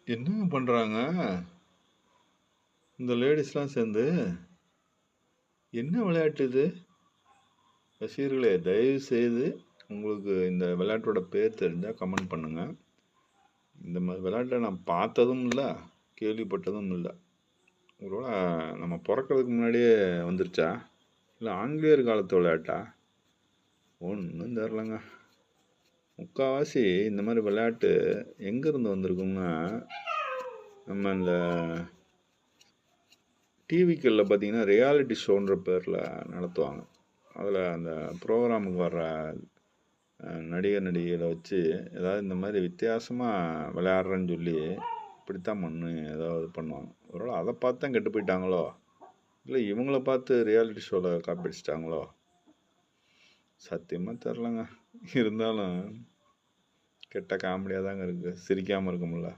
என்னங்க பண்ணுறாங்க இந்த லேடிஸ்லாம் சேர்ந்து? என்ன விளையாட்டு இது? ரசிகர்களே, தயவு செய்து உங்களுக்கு இந்த விளையாட்டோட பேர் தெரிஞ்சால் கமெண்ட் பண்ணுங்கள். இந்த மாதிரி விளையாட்டை நான் பார்த்ததும் இல்லை, கேள்விப்பட்டதும் இல்லை. ஒருவேளை நம்ம பிறக்கிறதுக்கு முன்னாடியே வந்துருச்சா, இல்லை ஆங்கிலேயர் காலத்து விளையாட்டா? ஒன்றும் தெரிலங்க. முக்கால்வாசி இந்த மாதிரி விளையாட்டு எங்கேருந்து வந்திருக்குன்னா, நம்ம இந்த டிவிக்களில் பார்த்தீங்கன்னா ரியாலிட்டி ஷோன்ற பேரில் நடத்துவாங்க. அதில் அந்த ப்ரோக்ராமுக்கு வர்ற நடிகர் நடிகைகளை வச்சு ஏதாவது இந்த மாதிரி வித்தியாசமாக விளையாடுறேன்னு சொல்லி இப்படித்தான் பண்ணு ஏதாவது பண்ணுவாங்க. ஒருவேளை அதை பார்த்து தான் கெட்டு போயிட்டாங்களோ, இல்லை இவங்கள பார்த்து ரியாலிட்டி ஷோவில் காப்பிடிச்சிட்டாங்களோ, சத்தியமாக தெரிலங்க. இருந்தாலும் கெட்ட காமெடியாக தாங்க இருக்குது, சிரிக்காமல் இருக்க முடியல.